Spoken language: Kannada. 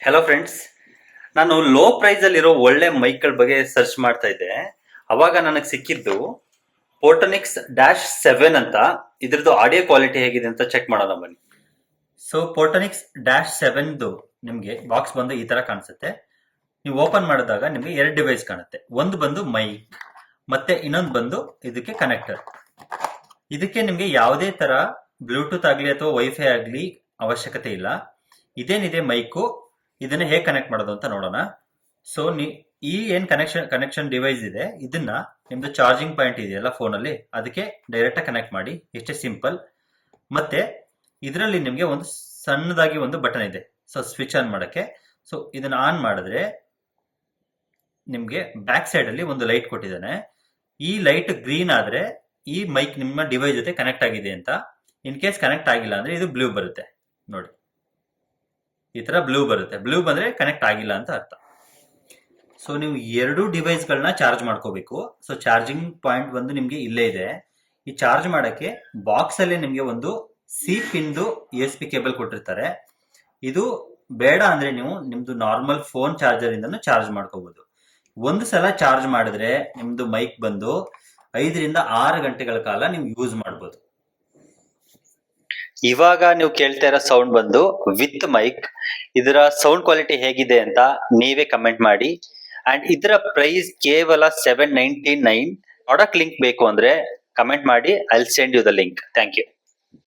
ಹೆಲೋ ಫ್ರೆಂಡ್ಸ್, ನಾನು ಲೋ ಪ್ರೈಸಲ್ಲಿರೋ ಒಳ್ಳೆ ಮೈಕ್ಗಳ ಬಗ್ಗೆ ಸರ್ಚ್ ಮಾಡ್ತಾ ಇದ್ದೆ. ಅವಾಗ ನನಗೆ ಸಿಕ್ಕಿದ್ದು ಪೋರ್ಟನಿಕ್ಸ್ -7 ಅಂತ. ಇದ್ರದ್ದು ಆಡಿಯೋ ಕ್ವಾಲಿಟಿ ಹೇಗಿದೆ ಅಂತ ಚೆಕ್ ಮಾಡೋಣ ಬನ್ನಿ. ಸೊ ಪೋರ್ಟನಿಕ್ಸ್ -7ದು ನಿಮಗೆ ಬಾಕ್ಸ್ ಬಂದು ಈ ತರ ಕಾಣಿಸುತ್ತೆ. ನೀವು ಓಪನ್ ಮಾಡಿದಾಗ ನಿಮಗೆ ಎರಡು ಡಿವೈಸ್ ಕಾಣುತ್ತೆ. ಒಂದು ಬಂದು ಮೈಕ್, ಮತ್ತೆ ಇನ್ನೊಂದು ಬಂದು ಇದಕ್ಕೆ ಕನೆಕ್ಟರ್. ಇದಕ್ಕೆ ನಿಮಗೆ ಯಾವುದೇ ತರ ಬ್ಲೂಟೂತ್ ಆಗಲಿ ಅಥವಾ ವೈಫೈ ಆಗಲಿ ಅವಶ್ಯಕತೆ ಇಲ್ಲ. ಇದೇನಿದೆ ಮೈಕು, ಇದನ್ನ ಹೇಗೆ ಕನೆಕ್ಟ್ ಮಾಡೋದು ಅಂತ ನೋಡೋಣ. ಸೊ ಈ ಏನ್ ಕನೆಕ್ಷನ್ ಡಿವೈಸ್ ಇದೆ, ಇದನ್ನ ನಿಮ್ದು ಚಾರ್ಜಿಂಗ್ ಪಾಯಿಂಟ್ ಇದೆಯಲ್ಲ ಫೋನಲ್ಲಿ, ಅದಕ್ಕೆ ಡೈರೆಕ್ಟ್ ಆಗಿ ಕನೆಕ್ಟ್ ಮಾಡಿ. ಎಷ್ಟೇ ಸಿಂಪಲ್. ಮತ್ತೆ ಇದರಲ್ಲಿ ನಿಮಗೆ ಒಂದು ಸಣ್ಣದಾಗಿ ಒಂದು ಬಟನ್ ಇದೆ, ಸೊ ಸ್ವಿಚ್ ಆನ್ ಮಾಡಕ್ಕೆ. ಸೊ ಇದನ್ನ ಆನ್ ಮಾಡಿದ್ರೆ ನಿಮ್ಗೆ ಬ್ಯಾಕ್ ಸೈಡ್ ಅಲ್ಲಿ ಒಂದು ಲೈಟ್ ಕೊಟ್ಟಿದ್ದಾನೆ. ಈ ಲೈಟ್ ಗ್ರೀನ್ ಆದ್ರೆ ಈ ಮೈಕ್ ನಿಮ್ಮ ಡಿವೈಸ್ ಜೊತೆ ಕನೆಕ್ಟ್ ಆಗಿದೆ ಅಂತ. ಇನ್ ಕೇಸ್ ಕನೆಕ್ಟ್ ಆಗಿಲ್ಲ ಅಂದ್ರೆ ಇದು ಬ್ಲೂ ಬರುತ್ತೆ ನೋಡಿ. ಈ ತರ ಬ್ಲೂ ಬರುತ್ತೆ. ಬ್ಲೂ ಬಂದ್ರೆ ಕನೆಕ್ಟ್ ಆಗಿಲ್ಲ ಅಂತ ಅರ್ಥ. ಸೊ ನೀವು ಎರಡು ಡಿವೈಸ್ಗಳನ್ನ ಚಾರ್ಜ್ ಮಾಡ್ಕೋಬೇಕು. ಸೊ ಚಾರ್ಜಿಂಗ್ ಪಾಯಿಂಟ್ ಬಂದು ನಿಮ್ಗೆ ಇಲ್ಲೇ ಇದೆ. ಈ ಚಾರ್ಜ್ ಮಾಡಕ್ಕೆ ಬಾಕ್ಸ್ ಅಲ್ಲಿ ನಿಮ್ಗೆ ಒಂದು ಸಿ ಪಿನ್ದು USB ಕೇಬಲ್ ಕೊಟ್ಟಿರ್ತಾರೆ. ಇದು ಬೇಡ ಅಂದ್ರೆ ನೀವು ನಿಮ್ದು ನಾರ್ಮಲ್ ಫೋನ್ ಚಾರ್ಜರ್ ಇಂದನೂ ಚಾರ್ಜ್ ಮಾಡ್ಕೋಬಹುದು. ಒಂದು ಸಲ ಚಾರ್ಜ್ ಮಾಡಿದ್ರೆ ನಿಮ್ದು ಮೈಕ್ ಬಂದು 5 ರಿಂದ 6 ಗಂಟೆಗಳ ಕಾಲ ನೀವು ಯೂಸ್ ಮಾಡಬಹುದು. ಇವಾಗ ನೀವು ಕೇಳ್ತಾ ಇರೋ ಸೌಂಡ್ ಬಂದು ವಿತ್ ಮೈಕ್. ಇದರ ಸೌಂಡ್ ಕ್ವಾಲಿಟಿ ಹೇಗಿದೆ ಅಂತ ನೀವೇ ಕಮೆಂಟ್ ಮಾಡಿ. ಅಂಡ್ ಇದರ ಪ್ರೈಸ್ ಕೇವಲ 799. ಪ್ರಾಡಕ್ಟ್ ಲಿಂಕ್ ಬೇಕು ಅಂದ್ರೆ ಕಮೆಂಟ್ ಮಾಡಿ. I will send you the link. Thank you.